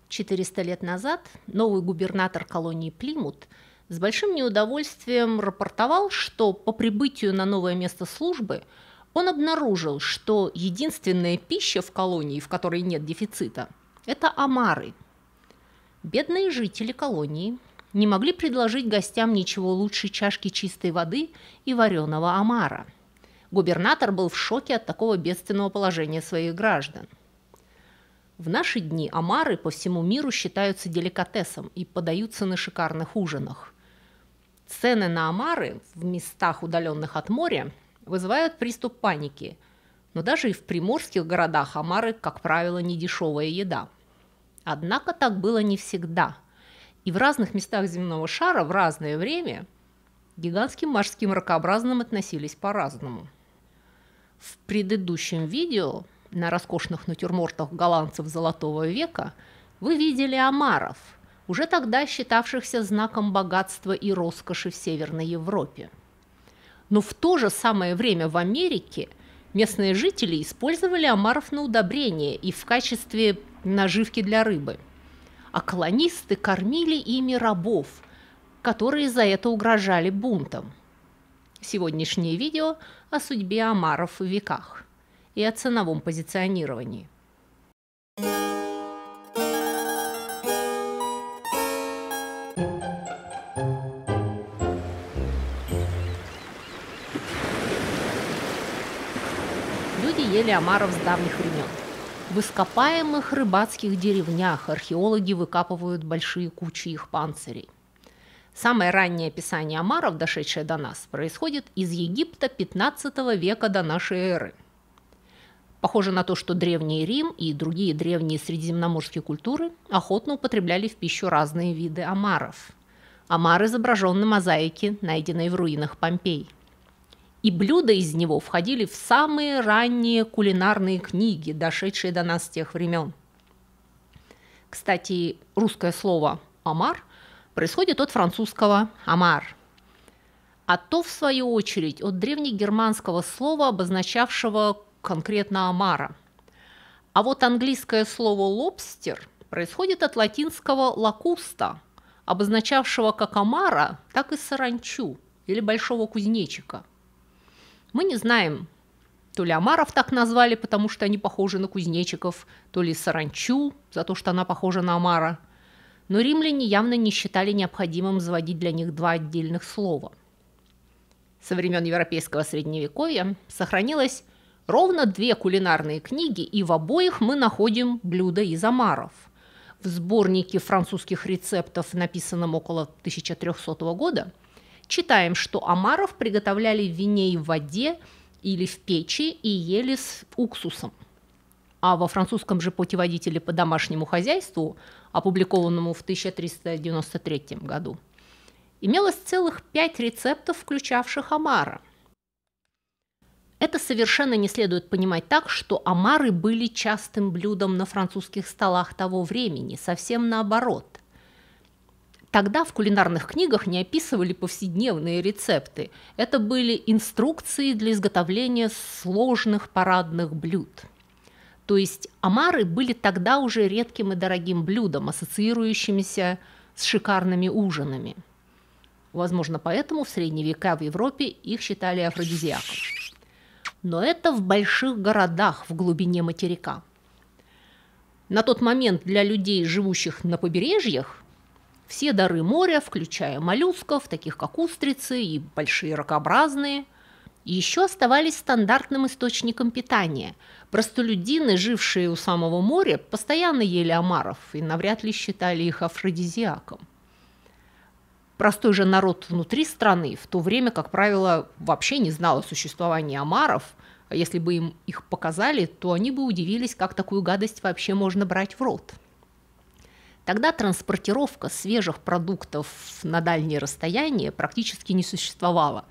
400 лет назад новый губернатор колонии Плимут с большим неудовольствием рапортовал, что по прибытию на новое место службы он обнаружил, что единственная пища в колонии, в которой нет дефицита, это омары. Бедные жители колонии не могли предложить гостям ничего лучше чашки чистой воды и вареного омара. Губернатор был в шоке от такого бедственного положения своих граждан. В наши дни омары по всему миру считаются деликатесом и подаются на шикарных ужинах. Цены на омары в местах, удаленных от моря, вызывают приступ паники, но даже и в приморских городах омары, как правило, не дешевая еда. Однако так было не всегда, и в разных местах земного шара в разное время к гигантским морским ракообразным относились по-разному. В предыдущем видео на роскошных натюрмортах голландцев Золотого века вы видели омаров, уже тогда считавшихся знаком богатства и роскоши в Северной Европе. Но в то же самое время в Америке местные жители использовали омаров на удобрение и в качестве наживки для рыбы, а колонисты кормили ими рабов, которые за это угрожали бунтом. Сегодняшнее видео о судьбе омаров в веках и о ценовом позиционировании. Люди ели омаров с давних времен. В ископаемых рыбацких деревнях археологи выкапывают большие кучи их панцирей. Самое раннее описание омаров, дошедшее до нас, происходит из Египта 15 века до нашей эры. Похоже на то, что Древний Рим и другие древние средиземноморские культуры охотно употребляли в пищу разные виды омаров. Омар изображен на мозаике, найденной в руинах Помпей. И блюда из него входили в самые ранние кулинарные книги, дошедшие до нас с тех времен. Кстати, русское слово «омар» происходит от французского «амар», а то, в свою очередь, от древнегерманского слова, обозначавшего конкретно омара. А вот английское слово «лобстер» происходит от латинского «лакуста», обозначавшего как омара, так и саранчу или большого кузнечика. Мы не знаем, то ли омаров так назвали, потому что они похожи на кузнечиков, то ли саранчу, за то, что она похожа на омара. Но римляне явно не считали необходимым заводить для них два отдельных слова. Со времен европейского средневековья сохранилось ровно две кулинарные книги, и в обоих мы находим блюда из омаров. В сборнике французских рецептов, написанном около 1300 года, читаем, что омаров приготовляли в вине и в воде или в печи и ели с уксусом. А во французском же путеводителе по домашнему хозяйству, опубликованному в 1393 году, имелось целых 5 рецептов, включавших омара. Это совершенно не следует понимать так, что омары были частым блюдом на французских столах того времени, совсем наоборот. Тогда в кулинарных книгах не описывали повседневные рецепты. Это были инструкции для изготовления сложных парадных блюд. То есть омары были тогда уже редким и дорогим блюдом, ассоциирующимися с шикарными ужинами. Возможно, поэтому в средние века в Европе их считали афродизиаком. Но это в больших городах в глубине материка. На тот момент для людей, живущих на побережьях, все дары моря, включая моллюсков, таких как устрицы и большие ракообразные, еще оставались стандартным источником питания. Простолюдины, жившие у самого моря, постоянно ели омаров и навряд ли считали их афродизиаком. Простой же народ внутри страны в то время, как правило, вообще не знал о существовании омаров, а если бы им их показали, то они бы удивились, как такую гадость вообще можно брать в рот. Тогда транспортировка свежих продуктов на дальние расстояния практически не существовала,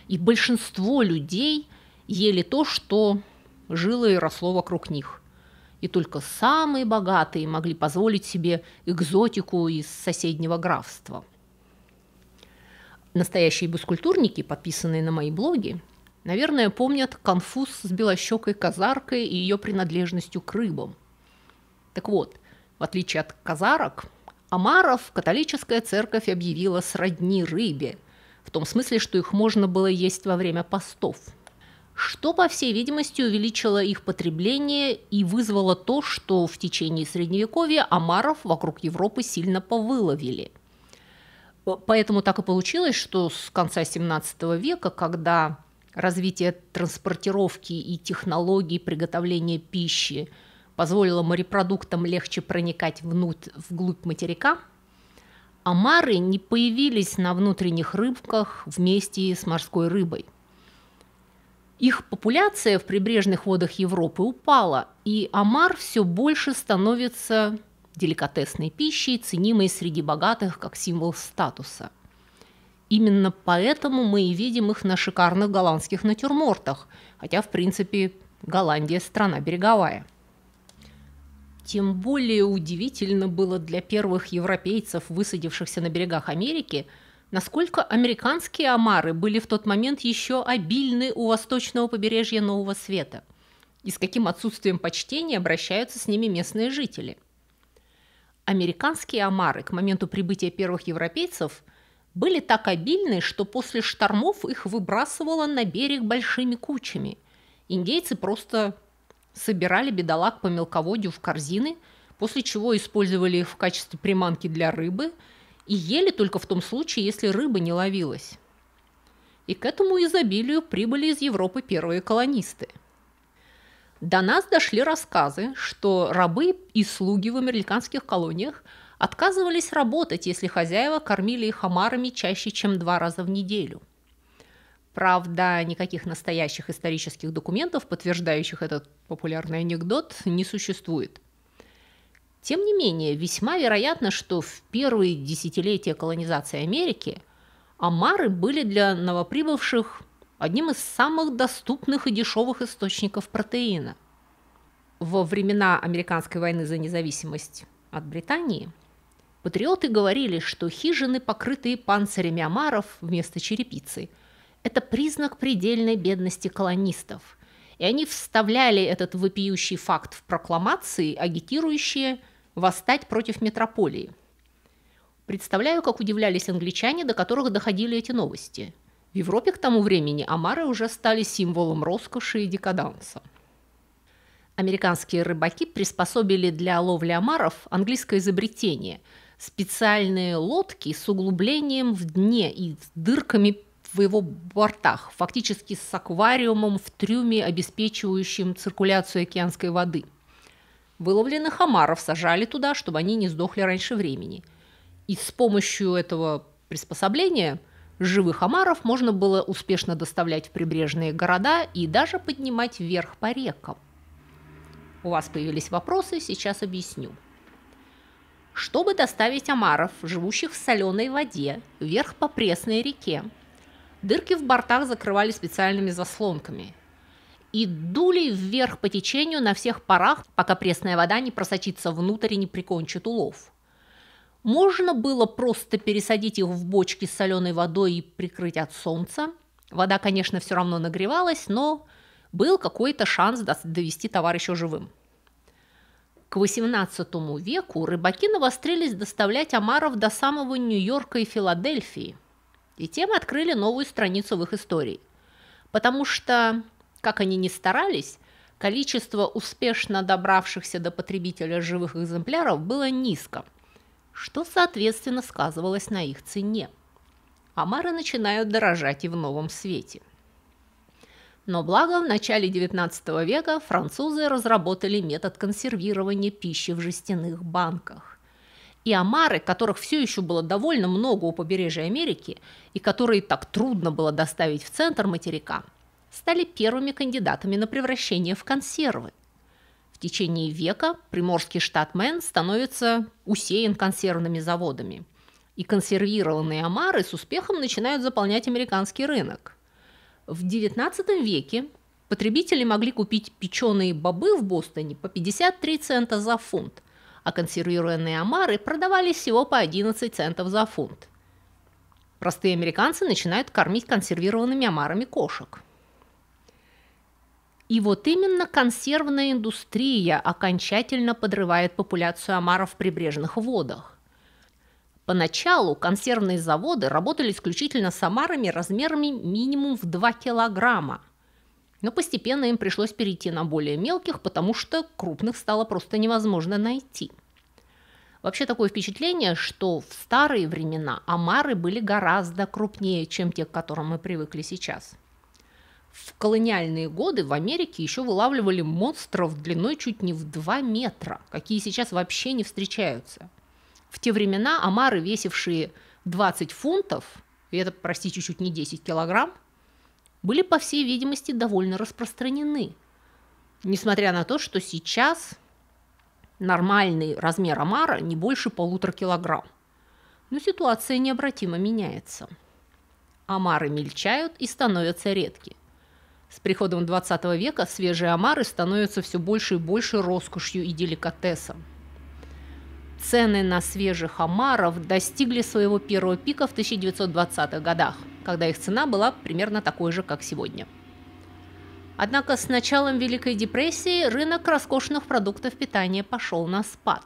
и большинство людей ели то, что жило и росло вокруг них. И только самые богатые могли позволить себе экзотику из соседнего графства. Настоящие бескультурники, подписанные на мои блоги, наверное, помнят конфуз с белощекой казаркой и ее принадлежностью к рыбам. Так вот, В отличие от казарок, омаров католическая церковь объявила сродни рыбе, в том смысле, что их можно было есть во время постов, что, по всей видимости, увеличило их потребление и вызвало то, что в течение Средневековья омаров вокруг Европы сильно повыловили. Поэтому так и получилось, что с конца XVII века, когда развитие транспортировки и технологий приготовления пищи позволило морепродуктам легче проникать вглубь материка, омары не появились на внутренних рынках вместе с морской рыбой. Их популяция в прибрежных водах Европы упала, и омар все больше становится деликатесной пищей, ценимой среди богатых как символ статуса. Именно поэтому мы и видим их на шикарных голландских натюрмортах, хотя, в принципе, Голландия – страна береговая. Тем более удивительно было для первых европейцев, высадившихся на берегах Америки, насколько американские омары были в тот момент еще обильны у восточного побережья Нового Света, и с каким отсутствием почтения обращаются с ними местные жители. Американские омары к моменту прибытия первых европейцев были так обильны, что после штормов их выбрасывало на берег большими кучами. Индейцы просто собирали бедолаг по мелководью в корзины, после чего использовали их в качестве приманки для рыбы и ели только в том случае, если рыба не ловилась. И к этому изобилию прибыли из Европы первые колонисты. До нас дошли рассказы, что рабы и слуги в американских колониях отказывались работать, если хозяева кормили их омарами чаще, чем 2 раза в неделю. Правда, никаких настоящих исторических документов, подтверждающих этот популярный анекдот, не существует. Тем не менее, весьма вероятно, что в первые десятилетия колонизации Америки омары были для новоприбывших одним из самых доступных и дешевых источников протеина. Во времена Американской войны за независимость от Британии патриоты говорили, что хижины, покрытые панцирями омаров вместо черепицы, это признак предельной бедности колонистов. И они вставляли этот вопиющий факт в прокламации, агитирующие восстать против метрополии. Представляю, как удивлялись англичане, до которых доходили эти новости. В Европе к тому времени омары уже стали символом роскоши и декаданса. Американские рыбаки приспособили для ловли омаров английское изобретение – специальные лодки с углублением в дне и с дырками в его бортах, фактически с аквариумом в трюме, обеспечивающим циркуляцию океанской воды. Выловленных омаров сажали туда, чтобы они не сдохли раньше времени. И с помощью этого приспособления живых омаров можно было успешно доставлять в прибрежные города и даже поднимать вверх по рекам. У вас появились вопросы, сейчас объясню. Чтобы доставить омаров, живущих в соленой воде, вверх по пресной реке, дырки в бортах закрывали специальными заслонками и дули вверх по течению на всех парах, пока пресная вода не просочится внутрь и не прикончит улов. Можно было просто пересадить их в бочки с соленой водой и прикрыть от солнца. Вода, конечно, все равно нагревалась, но был какой-то шанс довести товар еще живым. К XVIII веку рыбаки навострились доставлять омаров до самого Нью-Йорка и Филадельфии, и тем открыли новую страницу в их истории. Потому что, как они ни старались, количество успешно добравшихся до потребителя живых экземпляров было низко, что, соответственно, сказывалось на их цене. Омары начинают дорожать и в новом свете. Но благо в начале XIX века французы разработали метод консервирования пищи в жестяных банках. И омары, которых все еще было довольно много у побережья Америки и которые так трудно было доставить в центр материка, стали первыми кандидатами на превращение в консервы. В течение века приморский штат Мэн становится усеян консервными заводами, и консервированные омары с успехом начинают заполнять американский рынок. В XIX веке потребители могли купить печеные бобы в Бостоне по 53 цента за фунт, а консервированные омары продавались всего по 11 центов за фунт. Простые американцы начинают кормить консервированными омарами кошек. И вот именно консервная индустрия окончательно подрывает популяцию омаров в прибрежных водах. Поначалу консервные заводы работали исключительно с омарами размерами минимум в 2 килограмма. Но постепенно им пришлось перейти на более мелких, потому что крупных стало просто невозможно найти. Вообще такое впечатление, что в старые времена омары были гораздо крупнее, чем те, к которым мы привыкли сейчас. В колониальные годы в Америке еще вылавливали монстров длиной чуть не в 2 метра, какие сейчас вообще не встречаются. В те времена омары, весившие 20 фунтов, и это, простите, чуть не 10 килограмм, были, по всей видимости, довольно распространены. Несмотря на то, что сейчас нормальный размер омара не больше 1,5 килограмм. Но ситуация необратимо меняется. Омары мельчают и становятся редки. С приходом 20 века свежие омары становятся все больше и больше роскошью и деликатесом. Цены на свежих омаров достигли своего первого пика в 1920-х годах, когда их цена была примерно такой же, как сегодня. Однако с началом Великой депрессии рынок роскошных продуктов питания пошел на спад.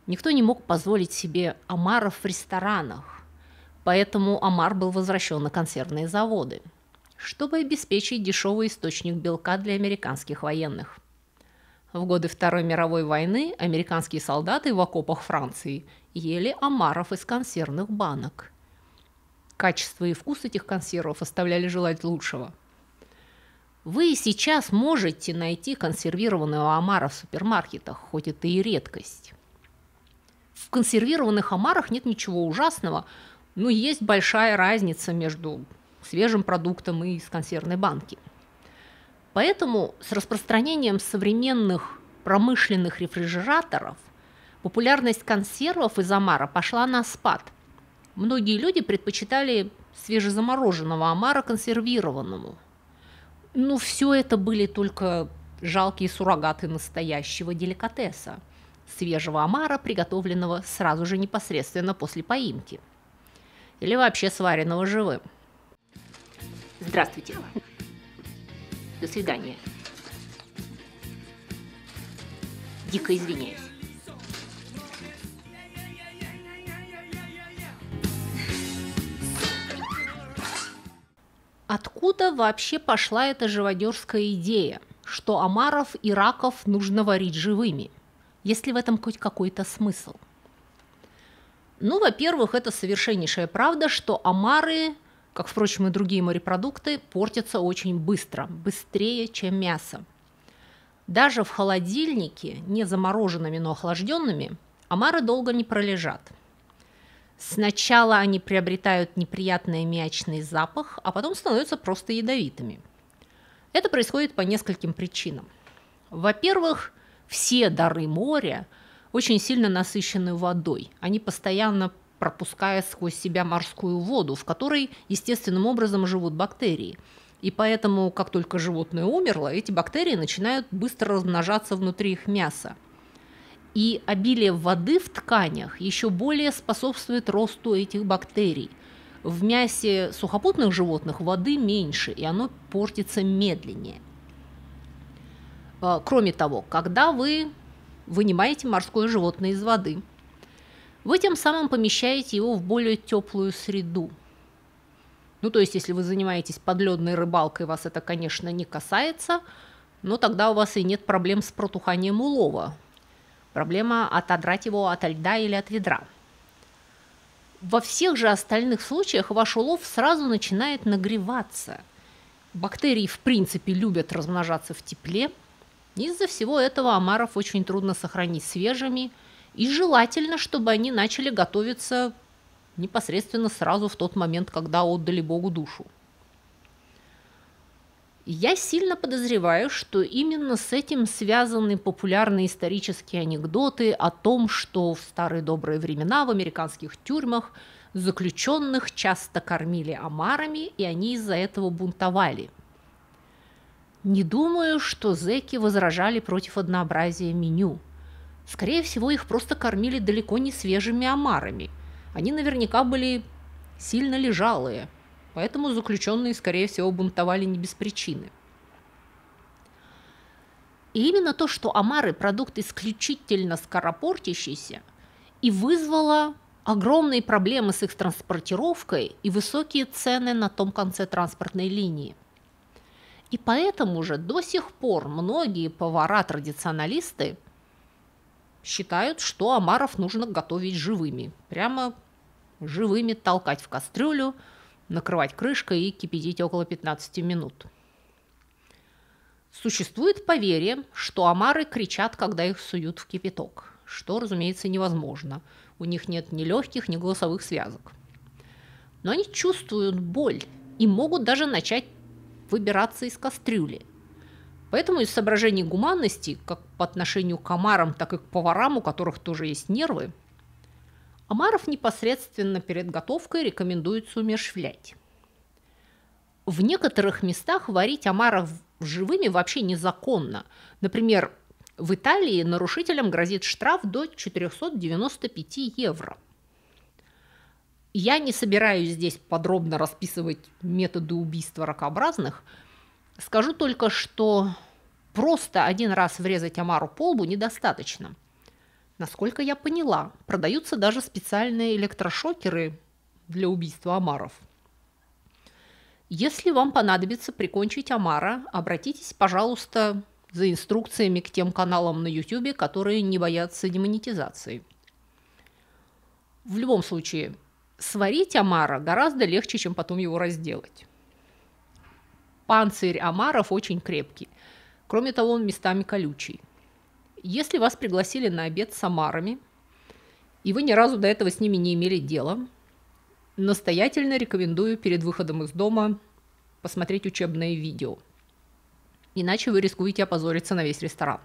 Никто не мог позволить себе омаров в ресторанах, поэтому омар был возвращен на консервные заводы, чтобы обеспечить дешевый источник белка для американских военных. В годы Второй мировой войны американские солдаты в окопах Франции ели омаров из консервных банок. Качество и вкус этих консервов оставляли желать лучшего. Вы и сейчас можете найти консервированного омара в супермаркетах, хоть это и редкость. В консервированных омарах нет ничего ужасного, но есть большая разница между свежим продуктом и из консервной банки. Поэтому с распространением современных промышленных рефрижераторов популярность консервов из омара пошла на спад. Многие люди предпочитали свежезамороженного омара консервированному. Но все это были только жалкие суррогаты настоящего деликатеса – свежего омара, приготовленного сразу же непосредственно после поимки. Или вообще сваренного живым. Здравствуйте. До свидания. Дико извиняюсь. Откуда вообще пошла эта живодерская идея, что омаров и раков нужно варить живыми? Есть ли в этом хоть какой-то смысл? Ну, во-первых, это совершеннейшая правда, что омары, как, впрочем, и другие морепродукты, портятся очень быстро, быстрее, чем мясо. Даже в холодильнике, не замороженными, но охлажденными, омары долго не пролежат. Сначала они приобретают неприятный аммиачный запах, а потом становятся просто ядовитыми. Это происходит по нескольким причинам. Во-первых, все дары моря очень сильно насыщены водой. Они постоянно пропускают сквозь себя морскую воду, в которой естественным образом живут бактерии. И поэтому, как только животное умерло, эти бактерии начинают быстро размножаться внутри их мяса. И обилие воды в тканях еще более способствует росту этих бактерий. В мясе сухопутных животных воды меньше, и оно портится медленнее. Кроме того, когда вы вынимаете морское животное из воды, вы тем самым помещаете его в более теплую среду. Ну, то есть, если вы занимаетесь подледной рыбалкой, вас это, конечно, не касается, но тогда у вас и нет проблем с протуханием улова. Проблема отодрать его от льда или от ведра. Во всех же остальных случаях ваш улов сразу начинает нагреваться. Бактерии, в принципе, любят размножаться в тепле. Из-за всего этого омаров очень трудно сохранить свежими, и желательно, чтобы они начали готовиться непосредственно сразу в тот момент, когда отдали Богу душу. Я сильно подозреваю, что именно с этим связаны популярные исторические анекдоты о том, что в старые добрые времена в американских тюрьмах заключенных часто кормили омарами, и они из-за этого бунтовали. Не думаю, что зэки возражали против однообразия меню. Скорее всего, их просто кормили далеко не свежими омарами. Они наверняка были сильно лежалые. Поэтому заключенные, скорее всего, бунтовали не без причины. И именно то, что омары – продукт исключительно скоропортящийся, и вызвало огромные проблемы с их транспортировкой и высокие цены на том конце транспортной линии. И поэтому же до сих пор многие повара-традиционалисты считают, что омаров нужно готовить живыми. Прямо живыми толкать в кастрюлю, накрывать крышкой и кипятить около 15 минут. Существует поверье, что омары кричат, когда их суют в кипяток, что, разумеется, невозможно. У них нет ни легких, ни голосовых связок. Но они чувствуют боль и могут даже начать выбираться из кастрюли. Поэтому из соображений гуманности, как по отношению к омарам, так и к поварам, у которых тоже есть нервы, омаров непосредственно перед готовкой рекомендуется умерщвлять. В некоторых местах варить омаров живыми вообще незаконно. Например, в Италии нарушителям грозит штраф до 495 евро. Я не собираюсь здесь подробно расписывать методы убийства ракообразных. Скажу только, что просто один раз врезать омару по лбу недостаточно. Насколько я поняла, продаются даже специальные электрошокеры для убийства омаров. Если вам понадобится прикончить омара, обратитесь, пожалуйста, за инструкциями к тем каналам на YouTube, которые не боятся демонетизации. В любом случае, сварить омара гораздо легче, чем потом его разделать. Панцирь омаров очень крепкий. Кроме того, он местами колючий. Если вас пригласили на обед с омарами, и вы ни разу до этого с ними не имели дела, настоятельно рекомендую перед выходом из дома посмотреть учебное видео. Иначе вы рискуете опозориться на весь ресторан.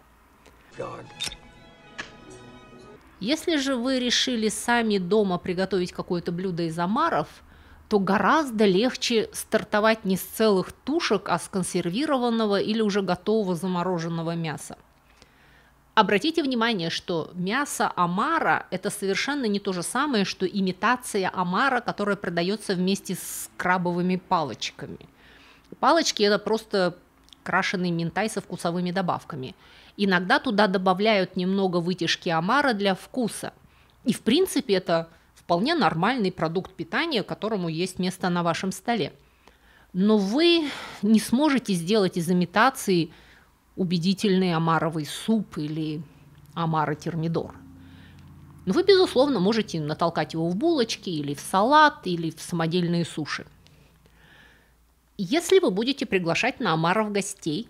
Если же вы решили сами дома приготовить какое-то блюдо из омаров, то гораздо легче стартовать не с целых тушек, а с консервированного или уже готового замороженного мяса. Обратите внимание, что мясо омара – это совершенно не то же самое, что имитация омара, которая продается вместе с крабовыми палочками. Палочки – это просто крашеный минтай со вкусовыми добавками. Иногда туда добавляют немного вытяжки омара для вкуса. И в принципе это вполне нормальный продукт питания, которому есть место на вашем столе. Но вы не сможете сделать из имитации убедительный омаровый суп или омаро-термидор. Но вы, безусловно, можете натолкать его в булочки или в салат, или в самодельные суши. Если вы будете приглашать на омаров гостей,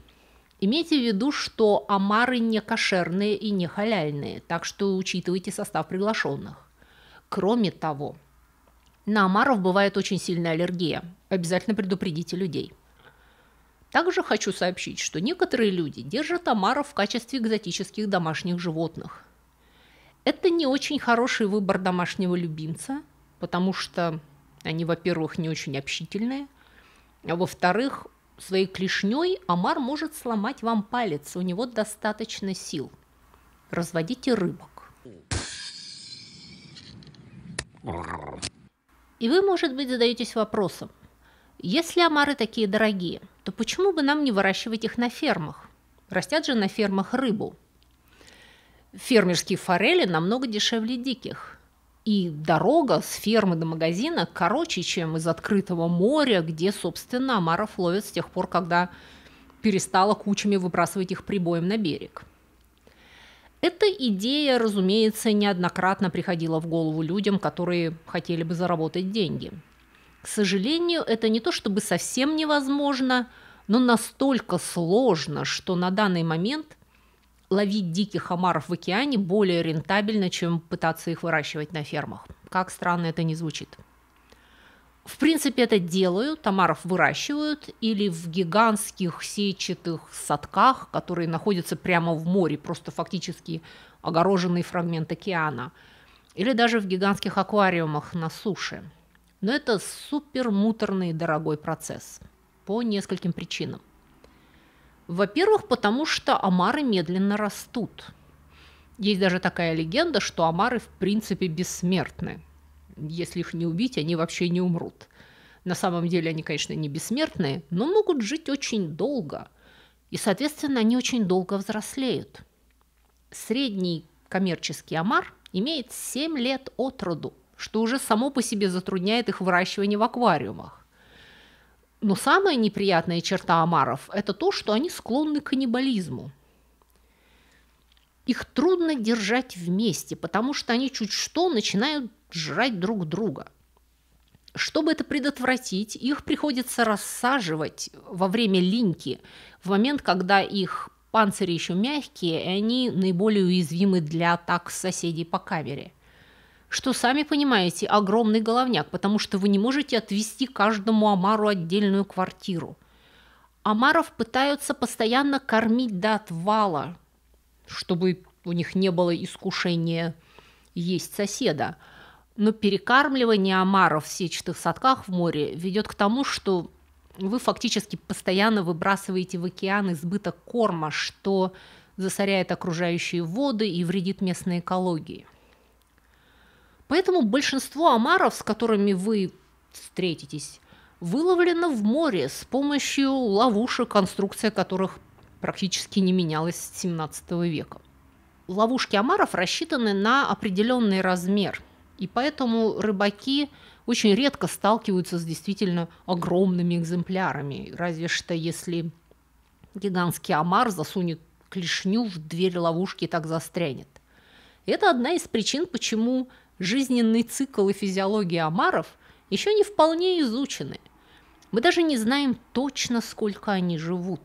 имейте в виду, что омары не кошерные и не халяльные, так что учитывайте состав приглашенных. Кроме того, на омаров бывает очень сильная аллергия. Обязательно предупредите людей. Также хочу сообщить, что некоторые люди держат омаров в качестве экзотических домашних животных. Это не очень хороший выбор домашнего любимца, потому что они, во-первых, не очень общительные, а во-вторых, своей клешней омар может сломать вам палец, у него достаточно сил. Разводите рыбок. И вы, может быть, задаетесь вопросом, если омары такие дорогие, то почему бы нам не выращивать их на фермах? Растят же на фермах рыбу. Фермерские форели намного дешевле диких. И дорога с фермы до магазина короче, чем из открытого моря, где, собственно, омаров ловят с тех пор, когда перестала кучами выбрасывать их прибоем на берег. Эта идея, разумеется, неоднократно приходила в голову людям, которые хотели бы заработать деньги. К сожалению, это не то чтобы совсем невозможно, но настолько сложно, что на данный момент ловить диких омаров в океане более рентабельно, чем пытаться их выращивать на фермах. Как странно это ни звучит. В принципе, это делают, омаров выращивают или в гигантских сетчатых садках, которые находятся прямо в море, просто фактически огороженный фрагмент океана, или даже в гигантских аквариумах на суше. Но это супермуторный и дорогой процесс по нескольким причинам. Во-первых, потому что омары медленно растут. Есть даже такая легенда, что омары в принципе бессмертны. Если их не убить, они вообще не умрут. На самом деле они, конечно, не бессмертные, но могут жить очень долго. И, соответственно, они очень долго взрослеют. Средний коммерческий омар имеет 7 лет от роду, что уже само по себе затрудняет их выращивание в аквариумах. Но самая неприятная черта омаров – это то, что они склонны к каннибализму. Их трудно держать вместе, потому что они чуть что начинают жрать друг друга. Чтобы это предотвратить, их приходится рассаживать во время линьки, в момент, когда их панцири еще мягкие, и они наиболее уязвимы для атак соседей по камере. Что, сами понимаете, огромный головняк, потому что вы не можете отвести каждому омару отдельную квартиру. Омаров пытаются постоянно кормить до отвала, чтобы у них не было искушения есть соседа. Но перекармливание омаров в сетчатых садках в море ведет к тому, что вы фактически постоянно выбрасываете в океан избыток корма, что засоряет окружающие воды и вредит местной экологии. Поэтому большинство омаров, с которыми вы встретитесь, выловлено в море с помощью ловушек, конструкция которых практически не менялась с 17 века. Ловушки омаров рассчитаны на определенный размер, и поэтому рыбаки очень редко сталкиваются с действительно огромными экземплярами, разве что если гигантский омар засунет клешню в дверь ловушки и так застрянет. Это одна из причин, почему жизненный цикл и физиология омаров еще не вполне изучены. Мы даже не знаем точно, сколько они живут.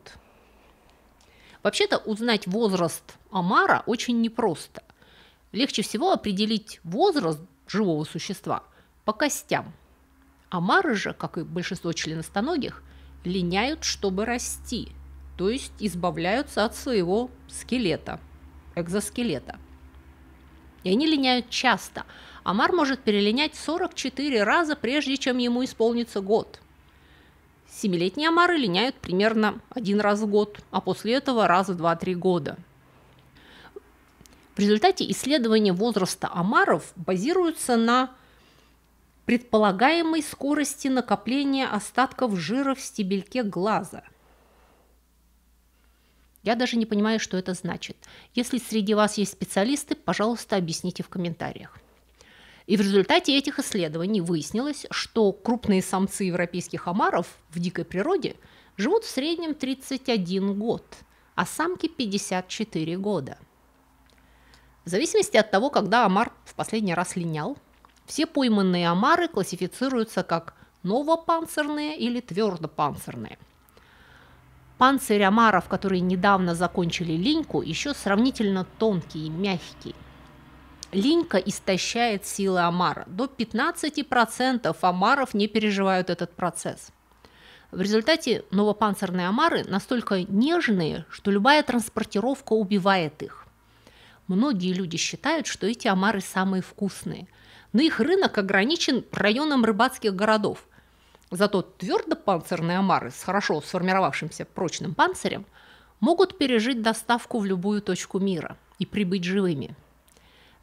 Вообще-то узнать возраст омара очень непросто. Легче всего определить возраст живого существа по костям. Омары же, как и большинство членистоногих, линяют, чтобы расти, то есть избавляются от своего скелета, экзоскелета. И они линяют часто. Омар может перелинять 44 раза, прежде чем ему исполнится год. 7-летние омары линяют примерно 1 раз в год, а после этого раз в 2-3 года. В результате исследования возраста омаров базируются на предполагаемой скорости накопления остатков жира в стебельке глаза. Я даже не понимаю, что это значит. Если среди вас есть специалисты, пожалуйста, объясните в комментариях. И в результате этих исследований выяснилось, что крупные самцы европейских омаров в дикой природе живут в среднем 31 год, а самки 54 года. В зависимости от того, когда омар в последний раз линял, все пойманные омары классифицируются как новопанцирные или твердопанцирные. Панцирь омаров, которые недавно закончили линьку, еще сравнительно тонкий и мягкий. Линька истощает силы омара. До 15% омаров не переживают этот процесс. В результате новопанцирные омары настолько нежные, что любая транспортировка убивает их. Многие люди считают, что эти омары самые вкусные, но их рынок ограничен районом рыбацких городов. Зато твердопанцирные омары с хорошо сформировавшимся прочным панцирем могут пережить доставку в любую точку мира и прибыть живыми.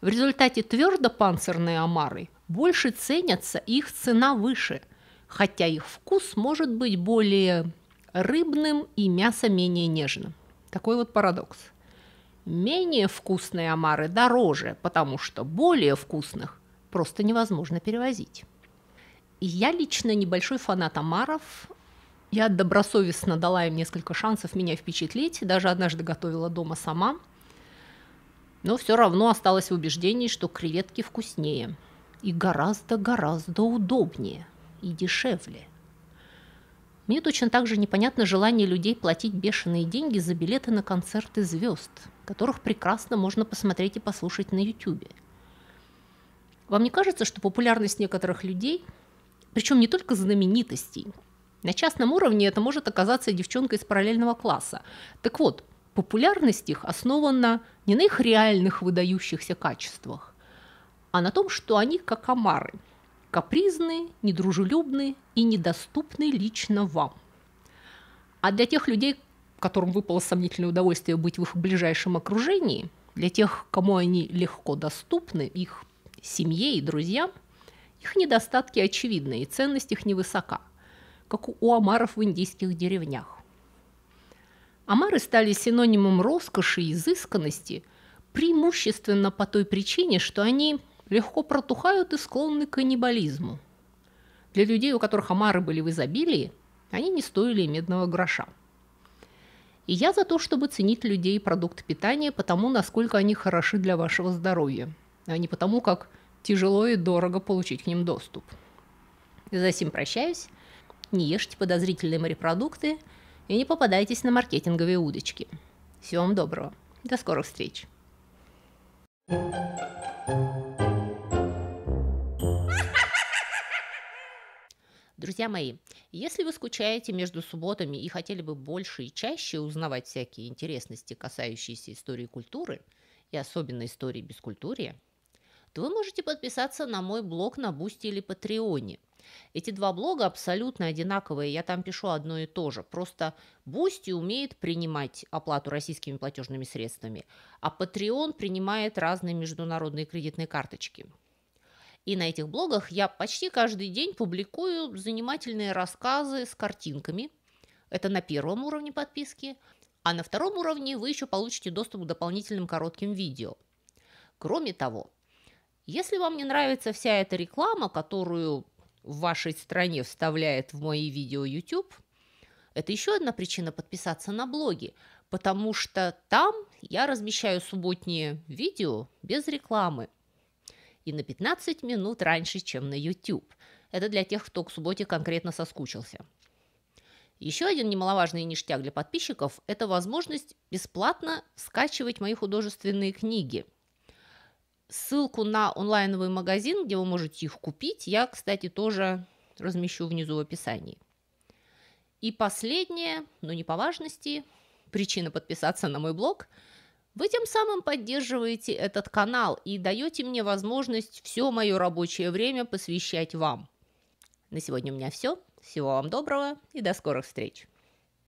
В результате твердопанцирные омары больше ценятся, и их цена выше, хотя их вкус может быть более рыбным и мясо менее нежным. Такой вот парадокс. Менее вкусные омары дороже, потому что более вкусных просто невозможно перевозить. И я лично небольшой фанат омаров. Я добросовестно дала им несколько шансов меня впечатлить, даже однажды готовила дома сама. Но все равно осталась в убеждении, что креветки вкуснее и гораздо-гораздо удобнее и дешевле. Мне точно так же непонятно желание людей платить бешеные деньги за билеты на концерты звезд, которых прекрасно можно посмотреть и послушать на YouTube. Вам не кажется, что популярность некоторых людей, причем не только знаменитостей, на частном уровне это может оказаться девчонка из параллельного класса? Так вот, популярность их основана не на их реальных выдающихся качествах, а на том, что они как омары, капризные, недружелюбные и недоступны лично вам. А для тех людей, которым выпало сомнительное удовольствие быть в их ближайшем окружении, для тех, кому они легко доступны, их семье и друзьям, их недостатки очевидны и ценность их невысока, как у омаров в индийских деревнях. Омары стали синонимом роскоши и изысканности преимущественно по той причине, что они легко протухают и склонны к каннибализму. Для людей, у которых омары были в изобилии, они не стоили и медного гроша. И я за то, чтобы ценить людей и продукты питания потому, насколько они хороши для вашего здоровья, а не потому, как тяжело и дорого получить к ним доступ. За сим прощаюсь. Не ешьте подозрительные морепродукты и не попадайтесь на маркетинговые удочки. Всего вам доброго. До скорых встреч. Друзья мои, если вы скучаете между субботами и хотели бы больше и чаще узнавать всякие интересности, касающиеся истории и культуры, и особенно истории бескультурья, то вы можете подписаться на мой блог на Бусти или Патреоне. Эти два блога абсолютно одинаковые, я там пишу одно и то же. Просто Бусти умеет принимать оплату российскими платежными средствами, а Patreon принимает разные международные кредитные карточки. И на этих блогах я почти каждый день публикую занимательные рассказы с картинками. Это на первом уровне подписки. А на втором уровне вы еще получите доступ к дополнительным коротким видео. Кроме того, если вам не нравится вся эта реклама, которую в вашей стране вставляет в мои видео YouTube, это еще одна причина подписаться на блоги, потому что там я размещаю субботние видео без рекламы. И на 15 минут раньше, чем на YouTube. Это для тех, кто к субботе конкретно соскучился. Еще один немаловажный ништяк для подписчиков – это возможность бесплатно скачивать мои художественные книги. Ссылку на онлайновый магазин, где вы можете их купить, я, кстати, тоже размещу внизу в описании. И последнее, но не по важности, причина подписаться на мой блог – вы тем самым поддерживаете этот канал и даете мне возможность все мое рабочее время посвящать вам. На сегодня у меня все. Всего вам доброго и до скорых встреч.